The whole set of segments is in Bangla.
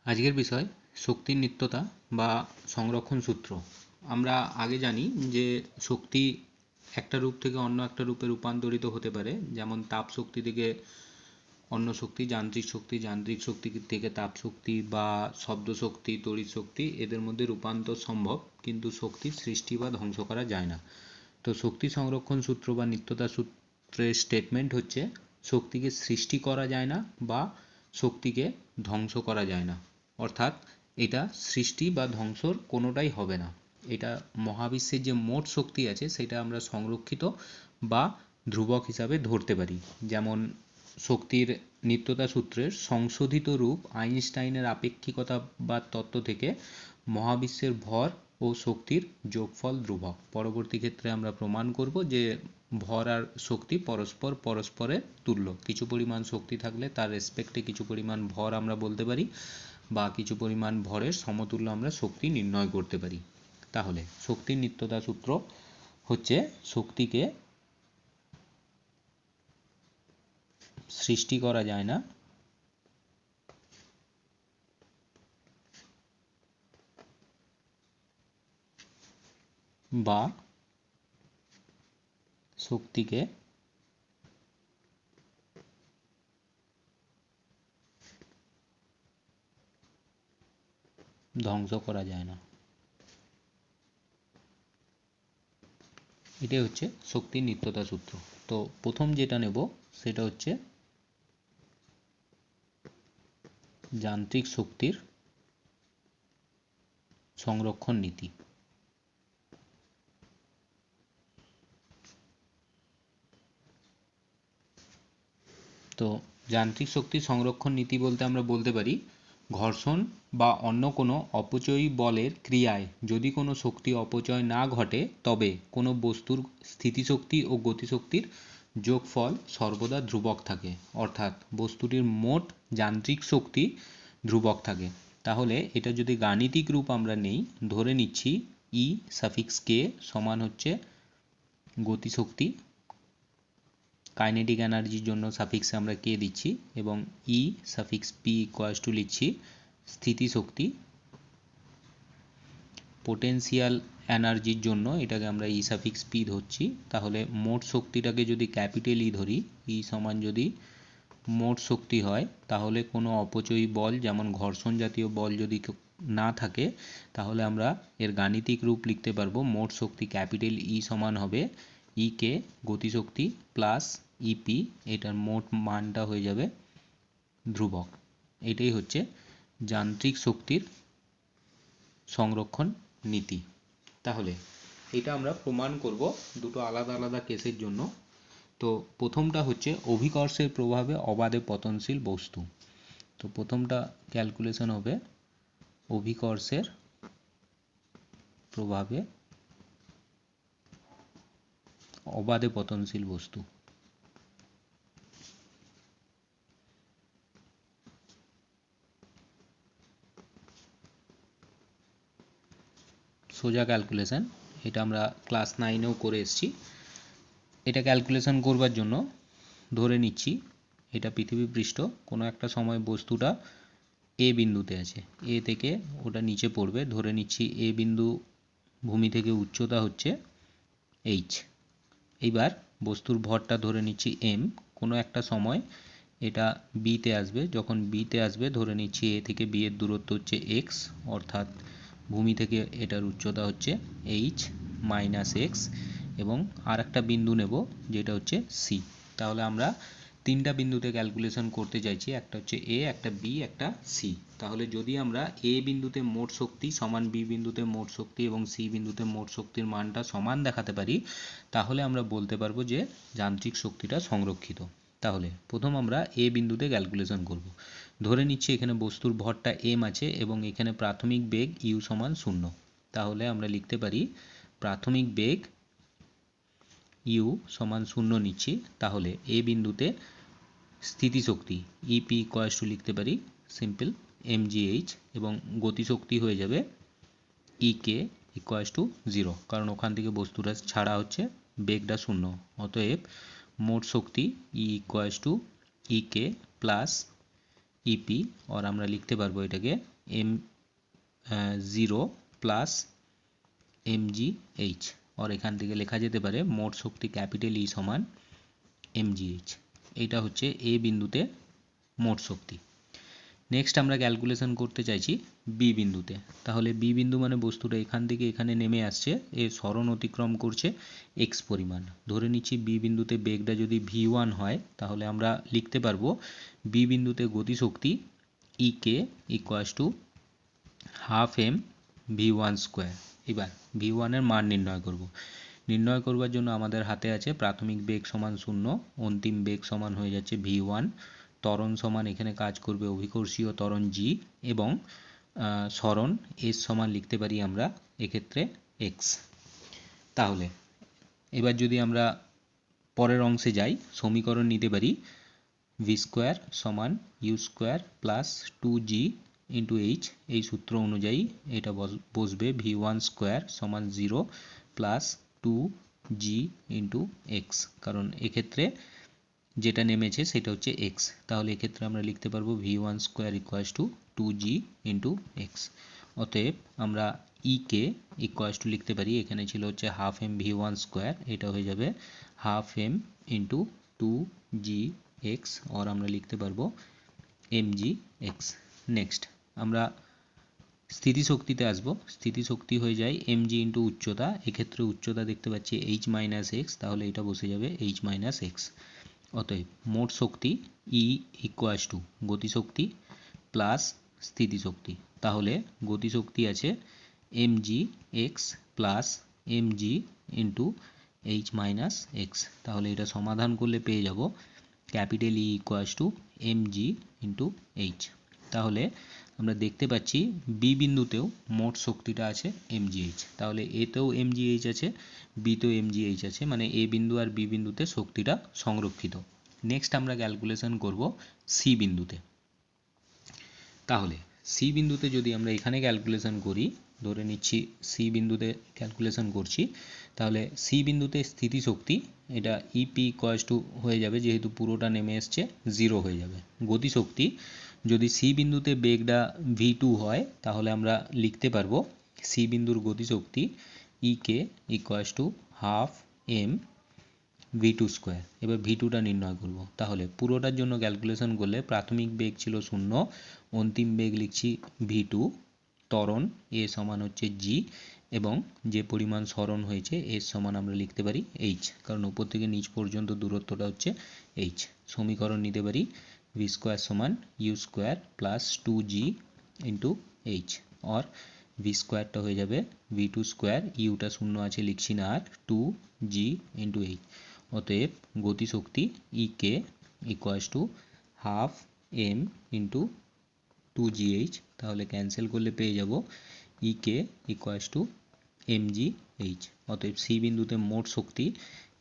আজকের বিষয় শক্তির নিত্যতা বা সংরক্ষণ সূত্র। আমরা আগে জানি যে শক্তি একটা রূপ থেকে অন্য একটা রূপে রূপান্তরিত হতে পারে, যেমন তাপ শক্তি থেকে অন্য শক্তি, যান্ত্রিক শক্তি, যান্ত্রিক শক্তি থেকে তাপ শক্তি বা শব্দ শক্তি, তড়িৎ শক্তি, এদের মধ্যে রূপান্তর সম্ভব, কিন্তু শক্তির সৃষ্টি বা ধ্বংস করা যায় না। তো শক্তি সংরক্ষণ সূত্র বা নিত্যতা সূত্রের স্টেটমেন্ট হচ্ছে শক্তিকে সৃষ্টি করা যায় না বা শক্তিকে ধ্বংস করা যায় না, অর্থাৎ এটা সৃষ্টি বা ধ্বংসর কোনোটাই হবে না। এটা মহাবিশ্বের যে মোট শক্তি আছে সেটা আমরা সংরক্ষিত বা ধ্রুবক হিসাবে ধরতে পারি। যেমন শক্তির নিত্যতা সূত্রের সংশোধিত রূপ আইনস্টাইনের আপেক্ষিকতাবাদ তত্ত্ব থেকে মহাবিশ্বের ভর ও শক্তির যোগফল ধ্রুবক। পরবর্তী ক্ষেত্রে আমরা প্রমাণ করব যে ভর আর শক্তি পরস্পরে তুল্য। কিছু পরিমাণ শক্তি থাকলে তার রেসপেক্টে কিছু পরিমাণ ভর আমরা বলতে পারি, বা কিছু পরিমাণ ভরের সমতুল্য আমরা শক্তি নির্ণয় করতে পারি। তাহলে শক্তির নিত্যতা সূত্র হচ্ছে শক্তিকে সৃষ্টি করা যায় না বা শক্তিকে ধ্বংস করা যায় না। এটাই হচ্ছে শক্তির নিত্যতা সূত্র। তো প্রথম যেটা নেব সেটা হচ্ছে যান্ত্রিক শক্তির সংরক্ষণ নীতি। তো যান্ত্রিক শক্তির সংরক্ষণ নীতি বলতে আমরা বলতে পারি ঘর্ষণ বা অন্য কোনো অপচয়ী বলের ক্রিয়ায় যদি কোনো শক্তি অপচয় না ঘটে তবে কোনো বস্তুর স্থিতিশক্তি ও গতিশক্তির যোগফল সর্বদা ধ্রুবক থাকে, অর্থাৎ বস্তুটির মোট যান্ত্রিক শক্তি ধ্রুবক থাকে। তাহলে এটা যদি গাণিতিক রূপ আমরা নেই, ধরে নিচ্ছি ই সাফিক্স কে সমান হচ্ছে গতিশক্তি, কাইনেটিক এনার্জির জন্য সাফিক্সে আমরা কে দিচ্ছি, এবং ই সাফিক্স পি ইকুয়ালস টু লিখছি স্থিতিশক্তি। পোটেনশিয়াল এনার্জির জন্য এটাকে আমরা ই সাফিক্স পি ধরছি। তাহলে মোট শক্তিটাকে যদি ক্যাপিটাল ই ধরি, ই সমান যদি মোট শক্তি হয়, তাহলে কোনো অপচয়ী বল যেমন ঘর্ষণ জাতীয় বল যদি না থাকে, তাহলে আমরা এর গাণিতিক রূপ লিখতে পারবো মোট শক্তি ক্যাপিটাল ই সমান হবে ই কে গতিশক্তি প্লাস ইপি, এটার মোট মানটা হয়ে যাবে ধ্রুবক। এটাই হচ্ছে যান্ত্রিক শক্তির সংরক্ষণ নীতি। তাহলে এটা আমরা প্রমাণ করব দুটো আলাদা আলাদা কেসের জন্য। তো প্রথমটা হচ্ছে অভিকর্ষের প্রভাবে অবাধে পতনশীল বস্তু। তো প্রথমটা ক্যালকুলেশন হবে অভিকর্ষের প্রভাবে অবাধে পতনশীল বস্তু। সোজা ক্যালকুলেশন, এটা আমরা ক্লাস 9-এও করে এসেছি। এটা ক্যালকুলেশন করবার জন্য ধরে নিচ্ছি এটা পৃথিবী পৃষ্ঠ, কোনো একটা সময় বস্তুটা এ বিন্দুতে আছে, এ থেকে ওটা নিচে পড়বে। ধরে নিচ্ছি এ বিন্দু ভূমি থেকে উচ্চতা হচ্ছে এইচ। এইবার বস্তুর ভরটা ধরে নিচ্ছি এম, কোনো একটা সময় এটা বিতে আসবে। যখন বিতে আসবে ধরে নিচ্ছি এ থেকে বি এর দূরত্ব হচ্ছে এক্স, অর্থাৎ ভূমি থেকে এটার উচ্চতা হচ্ছে এইচ মাইনাস এক্স, এবং আর একটা বিন্দু নেব যেটা হচ্ছে সি। তাহলে আমরা তিনটা বিন্দুতে ক্যালকুলেশন করতে চাইছি, একটা হচ্ছে এ, একটা বি, একটা সি। তাহলে যদি আমরা এ বিন্দুতে মোট শক্তি সমান বি বিন্দুতে মোট শক্তি এবং সি বিন্দুতে মোট শক্তির মানটা সমান দেখাতে পারি, তাহলে আমরা বলতে পারবো যে যান্ত্রিক শক্তিটা সংরক্ষিত। তাহলে প্রথম আমরা এ বিন্দুতে ক্যালকুলেশন করব। ধরে নিচ্ছি এখানে বস্তুর ভরটা এম আছে এবং এখানে প্রাথমিক বেগ ইউ সমান 0। তাহলে আমরা লিখতে পারি প্রাথমিক বেগ ইউ সমান 0 নিচ্ছি। তাহলে এ বিন্দুতে স্থিতিশক্তি ইপি ইকুয়ালস টু লিখতে পারি সিম্পল এমজিএইচ, এবং গতিশক্তি হয়ে যাবে ইকে ইকুয়ালস টু 0, কারণ ওখান থেকে বস্তুটা ছাড়া হচ্ছে, বেগটা 0। অতএব মোট শক্তি E equals to E K plus E P, আর আমরা লিখতে পারবো এটাকে m0 প্লাস mgh, और এখান থেকে লেখা যেতে পারে মোট শক্তি ক্যাপিটাল E সমান mgh। এইটা হচ্ছে এ বিন্দুতে মোট শক্তি। নেক্সট আমরা ক্যালকুলেশন করতে চাইছি বি বিন্দুতে। তাহলে বি বিন্দু মানে বস্তুটা এখান থেকে এখানে নেমে আসছে, এ সরণ অতিক্রম করছে x পরিমাণ। ধরে নিচ্ছি বি বিন্দুতে বেগটা যদি v1 হয়, তাহলে আমরা লিখতে পারবো বি বিন্দুতে গতিশক্তি ek equals to half M v1 square. এবার v1 এর মান নির্ণয় করব। নির্ণয় করবার জন্য আমাদের হাতে আছে প্রাথমিক বেগ সমান 0, অন্তিম বেগ সমান হয়ে যাচ্ছে v1, ত্বরণ সমান এখানে কাজ করবে অভিকর্ষীয় ত্বরণ g, এবং সরণ s সমান লিখতে পারি আমরা এক্ষেত্রে x। তাহলে এবার যদি আমরা পরের অংশে যাই, সমীকরণ নিতে পারি v স্কোয়ার সমান u square plus 2g into h। এই সূত্র অনুযায়ী এটা বসবে v1 স্কোয়ার সমান 0 প্লাস 2g ইন্টু এক্স, কারণ এক্ষেত্রে যেটা নেমেছে সেটা হচ্ছে x। তাহলে এক্ষেত্রে আমরা লিখতে পারবো v1 square equals to 2g into x. অতএব আমরা e কে ইকুয়ালস টু লিখতে পারি, এখানে ছিল হচ্ছে হাফ এম v1 স্কোয়ার, এটা হয়ে যাবে half M into 2g x, और আমরা লিখতে পারবো mg এক্স। নেক্সট আমরা স্থিতিশক্তিতে আসবো। স্থিতিশক্তি হয়ে যায় mg ইন্টু উচ্চতা, এক্ষেত্রে উচ্চতা দেখতে পাচ্ছি h মাইনাস এক্স, তাহলে এটা বসে যাবে h মাইনাস এক্স। অতএব মোট শক্তি E ইকুয়ালস টু গতিশক্তি প্লাস স্থিতিশক্তি। তাহলে গতিশক্তি আছে mg x plus mg into h minus x. তাহলে এটা সমাধান করলে পেয়ে যাব capital E equals to mg into h। তাহলে আমরা দেখতে পাচ্ছি বি বিন্দুতেও মোট শক্তিটা আছে mgh। তাহলে এতেও mgh আছে, বিতেও mgh আছে, মানে এ বিন্দু আর বি বিন্দুতে শক্তিটা সংরক্ষিত। নেক্সট আমরা ক্যালকুলেশন করব সি বিন্দুতে। তাহলে সি বিন্দুতে যদি আমরা এখানে ক্যালকুলেশন করি, ধরে নিচ্ছি সি বিন্দুতে ক্যালকুলেশন করছি, তাহলে সি বিন্দুতে স্থিতিশক্তি এটা ইপি ইকুয়ালস টু হয়ে যাবে, যেহেতু পুরোটা নেমে এসছে 0 হয়ে যাবে। গতিশক্তি যদি সি বিন্দুতে বেগটা v2 হয়, তাহলে আমরা লিখতে পারবো সি বিন্দুর গতিশক্তি E K equals to half M v2 square. এবার v2টা নির্ণয় করব। তাহলে পুরোটার জন্য ক্যালকুলেশন করলে প্রাথমিক বেগ ছিল 0, অন্তিম বেগ লিখছি v2, ত্বরণ a সমান হচ্ছে g, এবং যে পরিমাণ সরণ হয়েছে এর সমান আমরা লিখতে পারি h, কারণ উপর থেকে নিচ পর্যন্ত দূরত্বটা হচ্ছে h। সমীকরণ নিতে পারি v স্কোয়ার সমান u square plus 2g into h, और v স্কোয়ারটা হয়ে যাবে v2 স্কোয়ার, ইউটা শূন্য আছে লিখছি না আর, 2g ইন্টু h। অতএব গতিশক্তি E K equals to half M into 2gh। তাহলে ক্যান্সেল করলে পেয়ে যাব ইকে ইকুয়ালস টু mgh। অতএব সি বিন্দুতে মোট শক্তি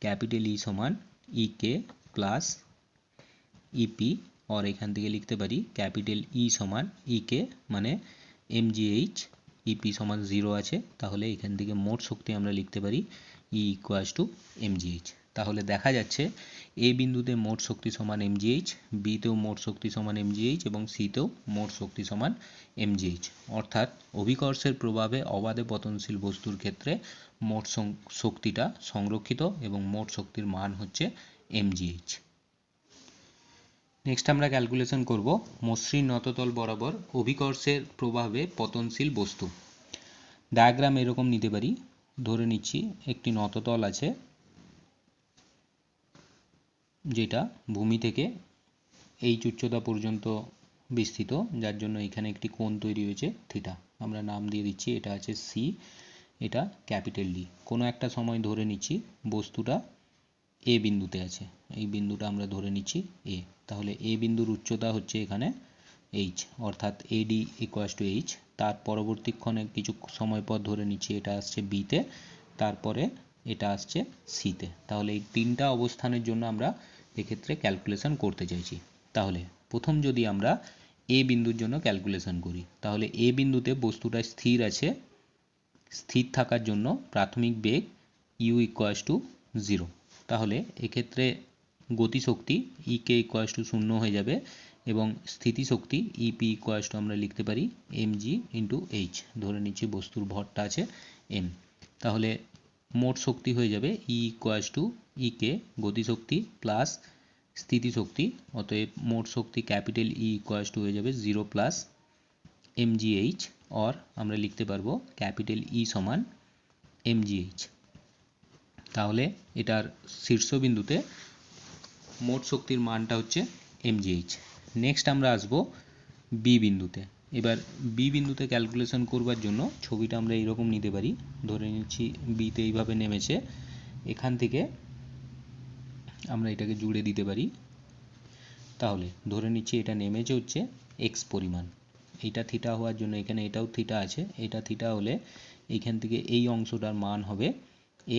ক্যাপিটাল ই সমান ইকে প্লাস ইপি, और এখান থেকে লিখতে পারি ক্যাপিটাল ই সমান ইকে মানে mgh, ইপি সমান 0 আছে, তাহলে এখান থেকে মোট শক্তি আমরা লিখতে পারি ই ইকুয়ালস টু mgh। তাহলে দেখা যাচ্ছে এ বিন্দুতে মোট শক্তি সমান mgh, বিতেও মোট শক্তি সমান mgh, এবং সিতেও মোট শক্তি সমান mgh। অর্থাৎ অভিকর্ষের প্রভাবে অবাধে পতনশীল বস্তুর ক্ষেত্রে মোট শক্তিটা সংরক্ষিত এবং মোট শক্তির মান হচ্ছে mgh। নেক্সট আমরা ক্যালকুলেশন করব মসৃণ নততল বরাবর অভিকর্ষের প্রভাবে পতনশীল বস্তু। ডায়াগ্রাম এরকম নিতে পারি, ধরে নিচ্ছি একটি নততল আছে যেটা ভূমি থেকে h উচ্চতা পর্যন্ত বিস্তৃত, যার জন্য এখানে একটি কোণ তৈরি হয়েছে থিটা। আমরা নাম দিয়ে দিচ্ছি এটা আছে সি, এটা ক্যাপিটাল ডি। কোনো একটা সময় ধরে নিচ্ছি বস্তুটা এ বিন্দুতে আছে, এই বিন্দুটা আমরা ধরে নিচ্ছি এ। তাহলে এ বিন্দুর উচ্চতা হচ্ছে এখানে h, অর্থাৎ এডি ইকুয়ালস টু h। তার পরবর্তীক্ষণে কিছু সময় পর ধরে নিচ্ছি এটা আসছে বিতে, তারপরে এটা আসছে সিতে। তাহলে এই তিনটা অবস্থানের জন্য আমরা এক্ষেত্রে ক্যালকুলেশন করতে চাইছি। তাহলে প্রথম যদি আমরা এ বিন্দুর জন্য ক্যালকুলেশন করি, তাহলে এ বিন্দুতে বস্তুটা স্থির আছে, স্থির থাকার জন্য প্রাথমিক বেগ ইউ ইকুয়ালস টু 0। তাহলে এক্ষেত্রে গতিশক্তি ইকে ইকুয়ালস টু 0 হয়ে যাবে, এবং স্থিতিশক্তি ইপি ইকুয়াস টু আমরা লিখতে পারি এমজি ইন্টু এইচ, ধরে নিচ্ছি বস্তুর ভরটা আছে এম। তাহলে মোট শক্তি হয়ে যাবে ই ইকুয়াস টু ইকে গতিশক্তি প্লাস স্থিতিশক্তি, অতএব মোট শক্তি ক্যাপিটাল ই ইকুয়াস টু হয়ে যাবে 0 প্লাস mgh, অর আমরা লিখতে পারবো ক্যাপিটাল ই সমান mgh। তাহলে এটার শীর্ষবিন্দুতে মোট শক্তির মানটা হচ্ছে mgh। নেক্সট আমরা আসব বি বিন্দুতে। এবার বি বিন্দুতে ক্যালকুলেশন করবার জন্য ছবিটা আমরা এইরকম নিতে পারি, ধরে নিচ্ছি বিতে এইভাবে নেমেছে, এখান থেকে আমরা এটাকে জুড়ে দিতে পারি। তাহলে ধরে নিচ্ছি এটা নেমেছে হচ্ছে এক্স পরিমাণ, এইটা থিটা হওয়ার জন্য এখানে এটাও থিটা আছে, এটা থিটা হলে এইখান থেকে এই অংশটার মান হবে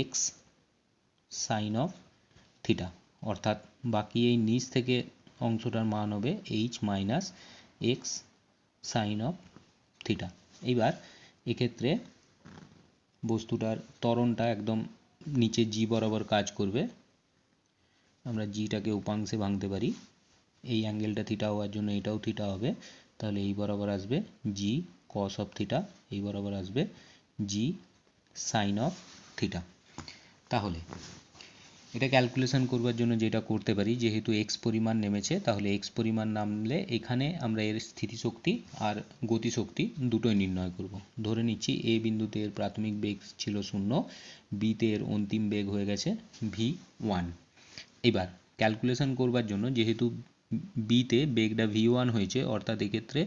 এক্স সাইন অফ থিটা, অর্থাৎ বাকি এই নিচ থেকে অংশটার মান হবে H minus X sine of theta. এইবার এক্ষেত্রে বস্তুটার ত্বরণটা একদম নিচে জি বরাবর কাজ করবে, আমরা জিটাকে উপাংশে ভাঙতে পারি, এই অ্যাঙ্গেলটা থিটা হওয়ার জন্য এটাও থিটা হবে, তাহলে এই বরাবর আসবে জি কস অফ থিটা, এই বরাবর আসবে জি সাইন অফ থিটা। তাহলে এটা ক্যালকুলেশন করবার জন্য যেটা করতে পারি, যেহেতু এক্স পরিমাণ নেমেছে, তাহলে এক্স পরিমাণ নামলে এখানে আমরা এর স্থিতিশক্তি আর গতিশক্তি দুটোই নির্ণয় করব। ধরে নিচ্ছি এ বিন্দুতে এর প্রাথমিক বেগ ছিল 0, বিতে এর অন্তিম বেগ হয়ে গেছে v1। এবার ক্যালকুলেশন করবার জন্য যেহেতু বিতে বেগটা v1 হয়েছে, অর্থাৎ এক্ষেত্রে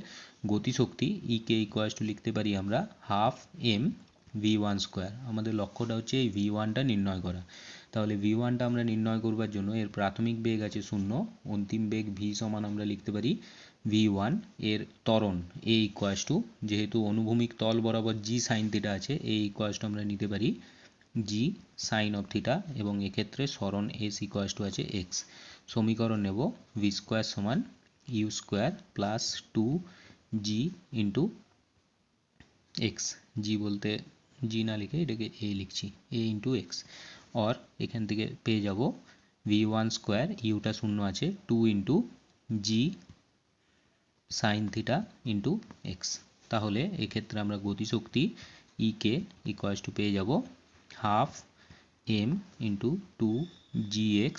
গতিশক্তি ইকে ইকুয়াস টু লিখতে পারি আমরা হাফ এম v1 স্কোয়ার। আমাদের লক্ষ্যটা হচ্ছে এই v1টা নির্ণয় করা। তাহলে v1টা আমরা নির্ণয় করবার জন্য এর প্রাথমিক বেগ আছে 0, অন্তিম বেগ v সমান আমরা লিখতে পারি v1, এর ত্বরণ a ইকুয়াস টু, যেহেতু অনুভূমিক তল বরাবর জি সাইন থিটা আছে, a ইকুয়াস টু আমরা নিতে পারি জি সাইন অফ থিটা, এবং এক্ষেত্রে সরণ এস ইকুয়াস টু আছে এক্স। সমীকরণ নেব ভি স্কোয়ার সমান U square plus 2g into X, G বলতে জি না লিখে এটাকে এ লিখছি, এ ইন্টু এক্স, অর এখান থেকে পেয়ে যাব v1 স্কোয়ার, ইউটা 0 আছে, 2 into G sine theta into X. তাহলে এক্ষেত্রে আমরা গতিশক্তি ইকে ইকুয়াস টু পেয়ে যাব half M into 2gx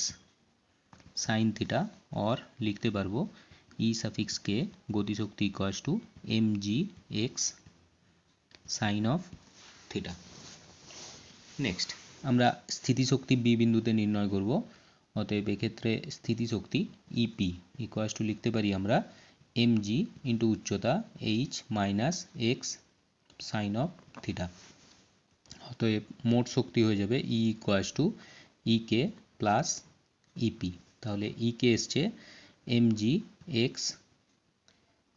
sine theta, or লিখতে পারবো ই সাফিক্স কে গতিশক্তি equals to mg x sine of theta. Next আমরা স্থিতিশক্তি বি বিন্দুতে নির্ণয় করব, অতএব এক্ষেত্রে স্থিতিশক্তি ইপি ইকুয়াস টু লিখতে পারি আমরা mg ইন্টু উচ্চতা h minus X sine of theta. অতএব মোট শক্তি হয়ে যাবে E equals to E K plus E P. তাহলে ইকে এসছে mg x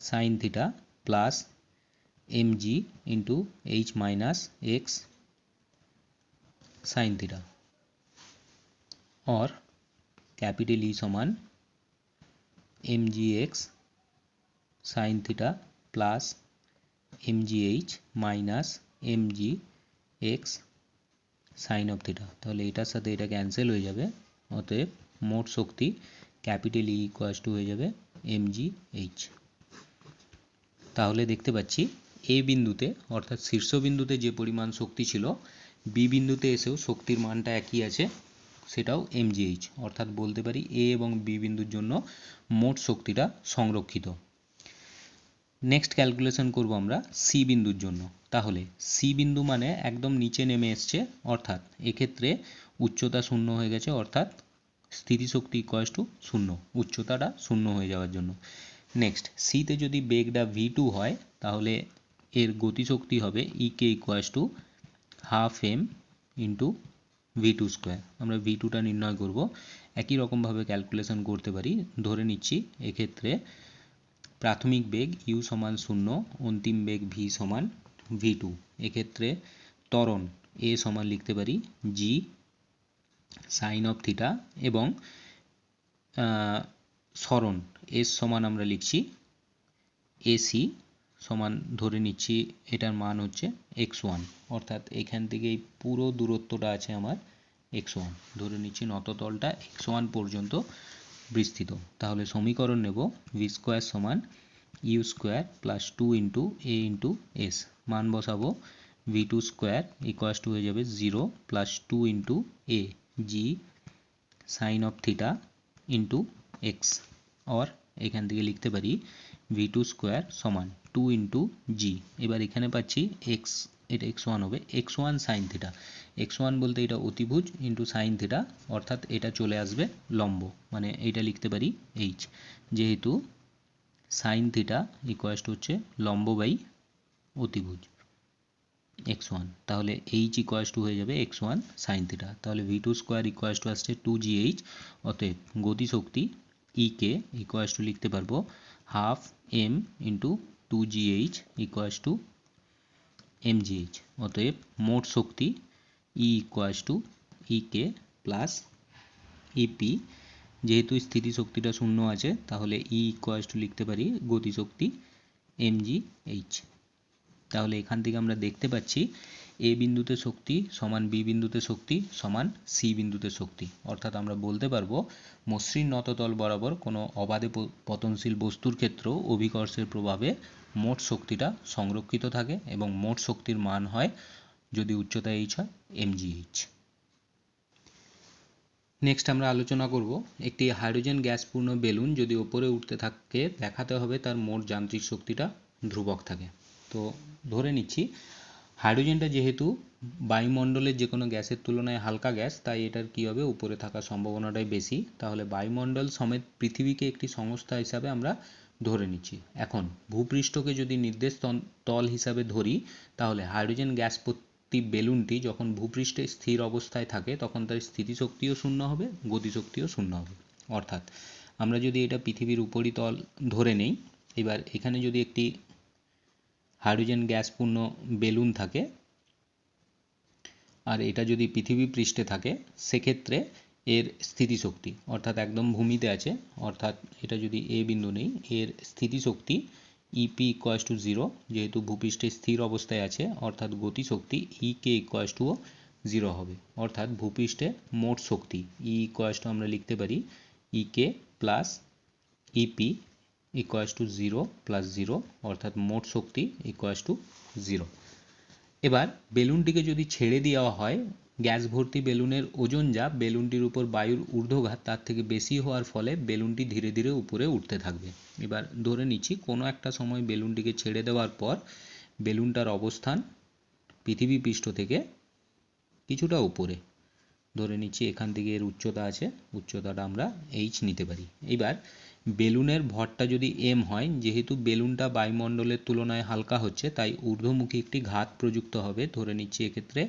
sine theta plus mg into h minus X sine theta, और कैपिटल ई समान mgx sine theta plus mgh minus mgx sine of theta. তাহলে এটার সাথে এটা ক্যান্সেল হয়ে যাবে, অতএব মোট শক্তি ক্যাপিটাল ই ইকুয়াস টু হয়ে যাবে mgh। তাহলে দেখতে পাচ্ছি এ বিন্দুতে অর্থাৎ শীর্ষবিন্দুতে যে পরিমাণ শক্তি ছিল, বি বিন্দুতে এসেও শক্তির মানটা একই আছে, সেটাও mgh, অর্থাৎ বলতে পারি এ এবং বি বিন্দুর জন্য মোট শক্তিটা সংরক্ষিত। নেক্সট ক্যালকুলেশন করব আমরা সি বিন্দুর জন্য। তাহলে সি বিন্দু মানে একদম নিচে নেমে এসছে, অর্থাৎ এক্ষেত্রে উচ্চতা 0 হয়ে গেছে, অর্থাৎ স্থিতিশক্তি ইকুয়াস টু 0, উচ্চতাটা 0 হয়ে যাওয়ার জন্য। নেক্সট সিতে যদি বেগটা v2 হয়, তাহলে এর গতিশক্তি হবে E K equals to half M into v2 square. আমরা v2টা নির্ণয় করব, একই রকমভাবে ক্যালকুলেশন করতে পারি। ধরে নিচ্ছি এক্ষেত্রে প্রাথমিক বেগ u সমান 0, অন্তিম বেগ v সমান v2, এক্ষেত্রে ত্বরণ a সমান লিখতে পারি g সাইন অফ থিটা, এবং সরণ s সমান আমরা লিখছি ac সমান, ধরে নিচ্ছি এটার মান হচ্ছে x1, অর্থাৎ এখান থেকে এই পুরো দূরত্বটা আছে আমার x1, ধরে নিচ্ছি নততলটা x1 পর্যন্ত বিস্তৃত। তাহলে সমীকরণ নেব ভি স্কোয়ার সমান U square plus 2 into A into S, মান বসাবো V two square equals to হয়ে যাবে 0 plus 2 into A G sine of theta into X, or এখান থেকে লিখতে পারি ভি টু স্কোয়ার সমান 2 ইন্টু জি, এবার এখানে পাচ্ছি এক্স, এটা এক্স ওয়ান হবে, x one sine theta, x one বলতে এটা অতিভুজ ইন্টু সাইন থিটা, অর্থাৎ এটা চলে আসবে লম্ব, মানে এইটা লিখতে পারি এইচ, যেহেতু সাইন থিটা ইকুয়াস টু হচ্ছে লম্ব বাই অতিভুজ এক্স ওয়ান, তাহলে এইচ ইকুয়াস টু হয়ে যাবে এক্স ওয়ান সাইন থিটা, তাহলে V two square equals to আসছে 2gh, অতএব গতিশক্তি ই কে ইকুয়াস টু লিখতে পারবো half M into 2gh equals to mgh, অতএব মোট শক্তি E equals to E K plus E P, যেহেতু স্থিতি শক্তিটা শূন্য আছে তাহলে ই ইকুয়াস টু লিখতে পারি গতিশক্তি mgh। তাহলে এখান থেকে আমরা দেখতে পাচ্ছি এ বিন্দুতে শক্তি সমান বি বিন্দুতে শক্তি সমান সি বিন্দুতে শক্তি, অর্থাৎ আমরা বলতে পারবো মসৃণ নততল বরাবর কোনো অবাধে পতনশীল বস্তুর ক্ষেত্রেও অভিকর্ষের প্রভাবে মোট শক্তিটা সংরক্ষিত থাকে এবং মোট শক্তির মান হয় যদি উচ্চতা এইচ হয় mgh। নেক্সট আমরা আলোচনা করব একটি হাইড্রোজেন গ্যাসপূর্ণ বেলুন যদি ওপরে উঠতে থাকে দেখাতে হবে তার মোট যান্ত্রিক শক্তিটা ধ্রুবক থাকে। তো ধরে নিচ্ছি হাইড্রোজেনটা যেহেতু বায়ুমণ্ডলের যে কোনো গ্যাসের তুলনায় হালকা গ্যাস, তাই এটার কী হবে উপরে থাকার সম্ভাবনাটাই বেশি, তাহলে বায়ুমণ্ডল সমেত পৃথিবীকে একটি সংস্থা হিসাবে আমরা ধরে নিচ্ছি। এখন ভূপৃষ্ঠকে যদি নির্দেশ তল হিসাবে ধরি তাহলে হাইড্রোজেন গ্যাস বেলুনটি যখন ভূপৃষ্ঠে স্থির অবস্থায় থাকে তখন তার স্থিতিশক্তিও শূন্য হবে, গতিশক্তিও শূন্য হবে, অর্থাৎ আমরা যদি এটা পৃথিবীর উপরিতল ধরে নেই, এবার এখানে যদি একটি হাইড্রোজেন গ্যাসপূর্ণ বেলুন থাকে আর এটা যদি পৃথিবী পৃষ্ঠে থাকে সেক্ষেত্রে এর স্থিতিশক্তি অর্থাৎ একদম ভূমিতে আছে, অর্থাৎ এটা যদি এ বিন্দু নেই এর স্থিতিশক্তি ইপি ইকুয়াস টু 0, যেহেতু ভূপৃষ্ঠে স্থির অবস্থায় আছে অর্থাৎ গতিশক্তি ই কে ইকুয়াস টুও 0 হবে, অর্থাৎ ভূপৃষ্ঠে মোট শক্তি ই ইকুয়াস টু আমরা লিখতে পারি E K plus E P equals to 0 plus 0, অর্থাৎ মোট শক্তি ইকুয়াস টু 0। এবার বেলুনটিকে যদি ছেড়ে দেওয়া হয়, গ্যাস ভর্তি বেলুনের ওজন যা বেলুনটির উপর বায়ুর ঊর্ধ্বঘাত তার থেকে বেশি হওয়ার ফলে বেলুনটি ধীরে ধীরে উপরে উঠতে থাকবে। এবার ধরে নিচ্ছি কোনো একটা সময় বেলুনটিকে ছেড়ে দেওয়ার পর বেলুনটার অবস্থান পৃথিবী পৃষ্ঠ থেকে কিছুটা উপরে, ধরে নিচ্ছি এখান থেকে এর উচ্চতা আছে, উচ্চতাটা আমরা এইচ নিতে পারি। এবার বেলুনের ভরটা যদি এম হয়, যেহেতু বেলুনটা বায়ুমণ্ডলের তুলনায় হালকা হচ্ছে তাই ঊর্ধ্বমুখী একটি ঘাত প্রযুক্ত হবে, ধরে নিচ্ছি এক্ষেত্রে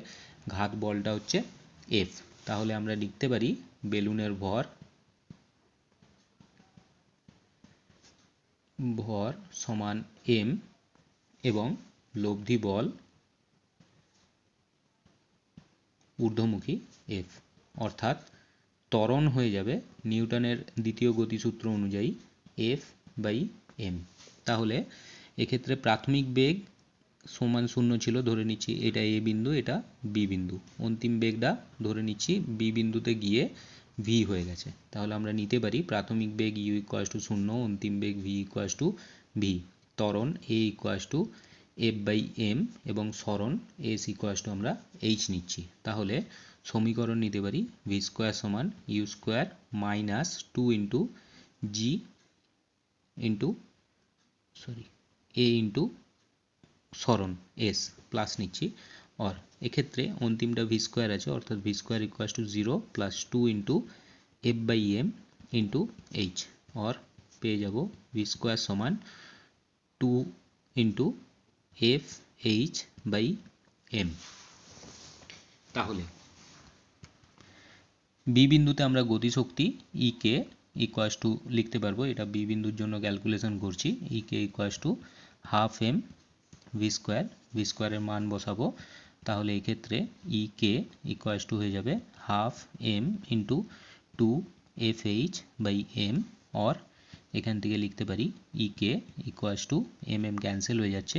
ঘাত বলটা হচ্ছে এফ, তাহলে আমরা লিখতে পারি বেলুনের ভর সমান এম এবং লব্ধি বল ঊর্ধ্বমুখী এফ, অর্থাৎ ত্বরণ হয়ে যাবে নিউটনের দ্বিতীয় গতিসূত্র অনুযায়ী এফ বাই এম। তাহলে এক্ষেত্রে প্রাথমিক বেগ সমান 0 ছিল, ধরে নিচ্ছি এটা এ বিন্দু এটা বি বিন্দু, অন্তিম বেগটা ধরে নিচ্ছি বি বিন্দুতে গিয়ে ভি হয়ে গেছে, তাহলে আমরা নিতে পারি প্রাথমিক বেগ ইউ ইকুয়াস টু 0, অন্তিম বেগ ভি ইকুয়াস টু ভি, ত্বরণ A equals to F by M এবং সরণ এস ইকুয়াস টু আমরা এইচ নিচ্ছি, তাহলে সমীকরণ নিতে পারি ভি স্কোয়ার সমান U square minus 2 into G into A into সরণ এস প্লাস নিচ্ছি, और এক্ষেত্রে অন্তিমটা ভি স্কোয়ার আছে অর্থাৎ V square equals to 0 plus 2 into F by M into H, और পেয়ে যাব ভি স্কোয়ার সমান 2 into F H by M. তাহলে বি বিন্দুতে আমরা গতিশক্তি ই কে ইকুয়াস টু লিখতে পারবো, এটা বি বিন্দুর জন্য ক্যালকুলেশন করছি, E K equals to half M V স্কোয়ারের মান বসাবো, তাহলে এক্ষেত্রে ই কে ইকুয়াস টু হয়ে যাবে half M into 2 F H by M, और এখান থেকে লিখতে পারি E K equals to M M cancel হয়ে যাচ্ছে,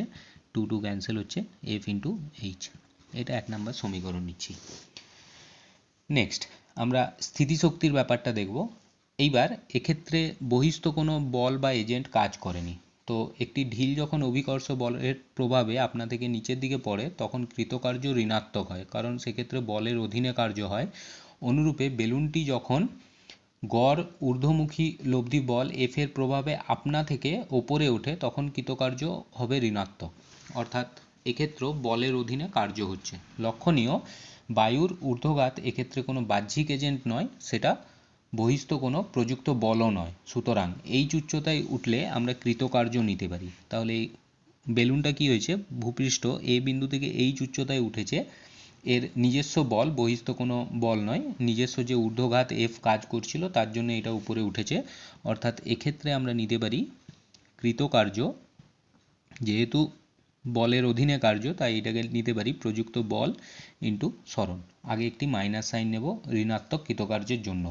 2 2 ক্যান্সেল হচ্ছে এফ ইন্টু এইচ, এটা 1 নম্বর সমীকরণ নিচ্ছি। নেক্সট আমরা স্থিতিশক্তির ব্যাপারটা দেখব। এইবার এক্ষেত্রে বহিস্থ কোনো বল বা এজেন্ট কাজ করেনি। তো একটি ঢিল যখন অভিকর্ষ বলের প্রভাবে আপনা থেকে নিচের দিকে পড়ে তখন কৃতকার্য ঋণাত্মক হয়, কারণ সেক্ষেত্রে বলের অধীনে কার্য হয়। অনুরূপে বেলুনটি যখন গড় ঊর্ধ্বমুখী লব্ধি বল এফ এর প্রভাবে আপনা থেকে ওপরে ওঠে তখন কৃতকার্য হবে ঋণাত্মক, অর্থাৎ এক্ষেত্রেও বলের অধীনে কার্য হচ্ছে। লক্ষণীয়, বায়ুর ঊর্ধ্বঘাত এক্ষেত্রে কোনো বাহ্যিক এজেন্ট নয়, সেটা বহিস্থ কোনো প্রযুক্ত বলও নয়। সুতরাং এইচ উচ্চতায় উঠলে আমরা কৃতকার্য নিতে পারি। তাহলে এই বেলুনটা কি হয়েছে, ভূপৃষ্ঠ এ বিন্দু থেকে এইচ উচ্চতায় উঠেছে, এর নিজস্ব বল, বহিস্থ কোনো বল নয়, নিজস্ব যে ঊর্ধ্বঘাত এফ কাজ করছিল তার জন্য এটা উপরে উঠেছে, অর্থাৎ এক্ষেত্রে আমরা নিতে পারি কৃতকার্য, যেহেতু বলের অধীনে কার্য তাই এটাকে নিতে পারি প্রযুক্ত বল ইন্টু সরণ। আগে একটি মাইনাস সাইন নেব ঋণাত্মক কৃতকার্যের জন্য।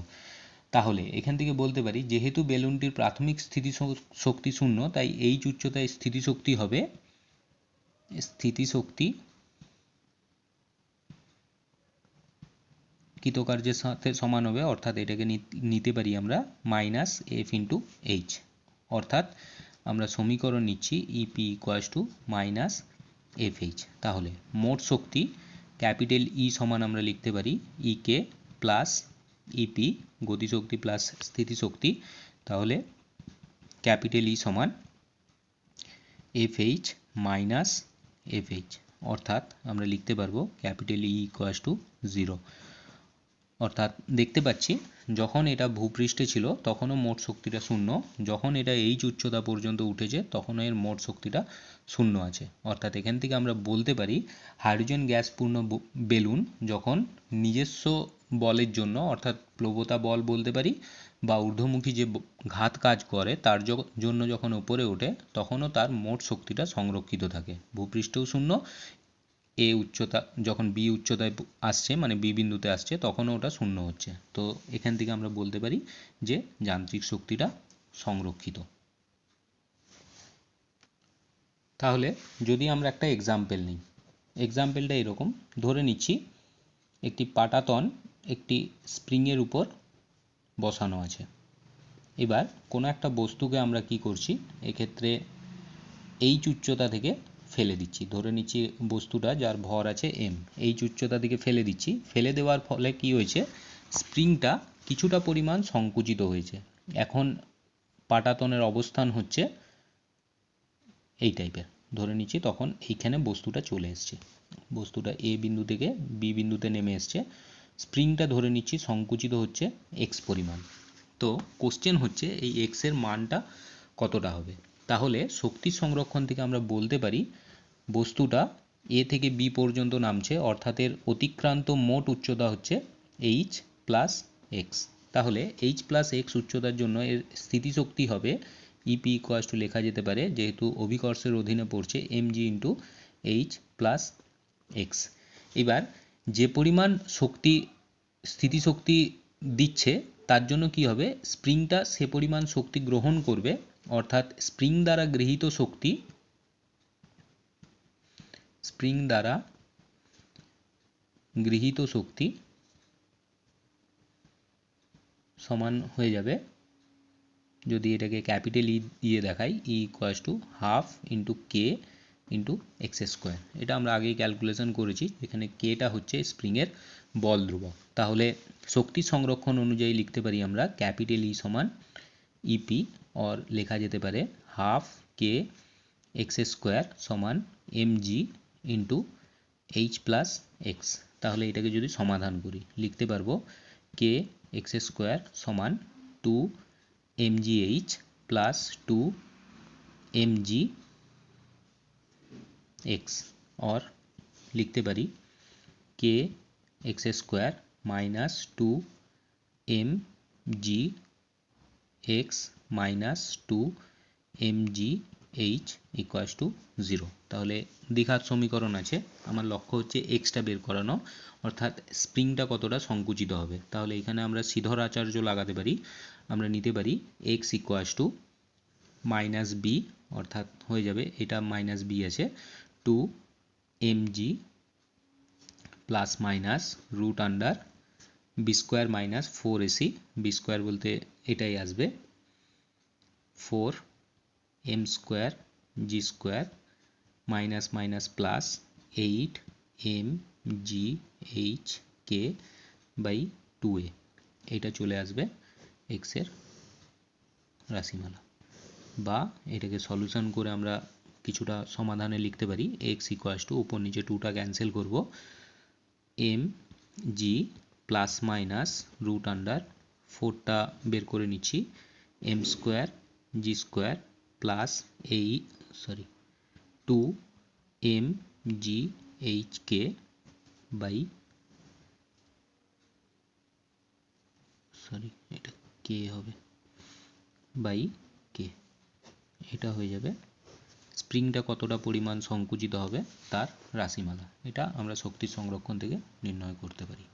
তাহলে এখান থেকে বলতে পারি যেহেতু বেলুনটির প্রাথমিক স্থিতিশক্তি শূন্য তাই এইচ উচ্চতায় স্থিতিশক্তি কৃতকার্যের সাথে সমান হবে, অর্থাৎ এটাকে নিতে পারি আমরা মাইনাস এফ ইন্টু এইচ, অর্থাৎ আমরা সমীকরণ নিচ্ছি E P equals to minus F H. তাহলে মোট শক্তি ক্যাপিটাল ই সমান আমরা লিখতে পারি ইকে প্লাস ইপি, গতিশক্তি প্লাস স্থিতিশক্তি, তাহলে ক্যাপিটাল ই সমান F H minus F H, অর্থাৎ আমরা লিখতে পারবো ক্যাপিটাল ই ইকুয়ালস টু 0। অর্থাৎ দেখতে পাচ্ছি যখন এটা ভূপৃষ্ঠে ছিল তখনও মোট শক্তিটা শূন্য, যখন এটা এইচ উচ্চতা পর্যন্ত উঠেছে তখনও এর মোট শক্তিটা শূন্য আছে। অর্থাৎ এখান থেকে আমরা বলতে পারি হাইড্রোজেন গ্যাসপূর্ণ বেলুন যখন নিজস্ব বলের জন্য, অর্থাৎ প্লবতা বল বলতে পারি বা ঊর্ধ্বমুখী যে ঘাত কাজ করে তার জন্য যখন উপরে ওঠে তখনও তার মোট শক্তিটা সংরক্ষিত থাকে। ভূপৃষ্ঠেও শূন্য, এ উচ্চতা যখন বি উচ্চতায় আসছে মানে বি বিন্দুতে আসছে তখনও ওটা শূন্য হচ্ছে। তো এখান থেকে আমরা বলতে পারি যে যান্ত্রিক শক্তিটা সংরক্ষিত। তাহলে যদি আমরা একটা এক্সাম্পল নিই, এক্সাম্পলটা এরকম ধরে নিচ্ছি একটি পাটাতন একটি স্প্রিংয়ের উপর বসানো আছে। এবার কোনো একটা বস্তুকে আমরা কি করছি, এক্ষেত্রে এইচ উচ্চতা থেকে ফেলে দিচ্ছি, ধরে নিচ্ছি বস্তুটা যার ভর আছে এম, এইচ উচ্চতা থেকে ফেলে দিচ্ছি। ফেলে দেওয়ার ফলে কি হয়েছে, স্প্রিংটা কিছুটা পরিমাণ সংকুচিত হয়েছে। এখন পাটাতনের অবস্থান হচ্ছে এই টাইপের, ধরে নিচ্ছি তখন এইখানে বস্তুটা চলে এসছে, বস্তুটা এ বিন্দু থেকে বি বিন্দুতে নেমে এসছে, স্প্রিংটা ধরে নিচ্ছি সংকুচিত হচ্ছে এক্স পরিমাণ। তো কোশ্চেন হচ্ছে এই এক্স এর মানটা কতটা হবে। তাহলে শক্তি সংরক্ষণ থেকে আমরা বলতে পারি বস্তুটা এ থেকে বি পর্যন্ত নামছে, অর্থাৎ এর অতিক্রান্ত মোট উচ্চতা হচ্ছে এইচ প্লাস এক্স। তাহলে এইচ প্লাস এক্স উচ্চতার জন্য এর স্থিতিশক্তি হবে ইপি ইকুয়ালস টু লেখা যেতে পারে, যেহেতু অভিকর্ষের অধীনে পড়ছে, MG into H plus x. এবার যে পরিমাণ শক্তি স্থিতিশক্তি দিচ্ছে তার জন্য কি হবে, স্প্রিংটা সে পরিমাণ শক্তি গ্রহণ করবে, অর্থাৎ স্প্রিং দ্বারা গৃহীত শক্তি সমান হয়ে যাবে, যদি এটাকে ক্যাপিটাল ই দিয়ে দেখাই, ই equals to half into k into x square. এটা আমরা আগেই ক্যালকুলেশন করেছি, এখানে কেটা হচ্ছে স্প্রিংয়ের বল ধ্রুবক। তাহলে শক্তি সংরক্ষণ অনুযায়ী লিখতে পারি আমরা ক্যাপিটাল ই সমান ইপি, और লেখা যেতে পারে হাফ কে এক্স স্কোয়ার সমান M G into H plus X. তাহলে এটাকে যদি সমাধান করি লিখতে পারবো কে এক্স স্কোয়ার সমান 2 mgh प्लस 2 mgx, और लिखते पारी K X square minus 2 mgx minus 2 mgh equals to 0। তাহলে দ্বিঘাত সমীকরণ আছে, আমার লক্ষ্য হচ্ছে এক্সটা বের করানো, অর্থাৎ স্প্রিংটা কতটা সংকুচিত হবে। তাহলে এখানে আমরা শ্রীধর আচার্য লাগাতে পারি, আমরা নিতে পারি X equals to minus B, অর্থাৎ হয়ে যাবে এটা মাইনাস বি আছে 2 mg plus minus root under B square minus 4ac, B square বলতে এটাই আসবে, 4 M square G square minus minus plus 8 M G H K by 2a, এটা চলে আসবে এক্সের রাশিমালা। বা এটাকে সলিউশন করে আমরা কিছুটা সমাধানে লিখতে পারি, এক্স ইকুয়ালস টু উপর নিচে 2টা ক্যান্সেল করব, M G plus minus root under 4টা বের করে নিচ্ছি, M square G square plus 2 M G H K by এটা কে হবে বাই কে, এটা হয়ে যাবে স্প্রিংটা কতটা পরিমাণ সংকুচিত হবে তার রাশিমালা। এটা আমরা শক্তি সংরক্ষণ থেকে নির্ণয় করতে পারি।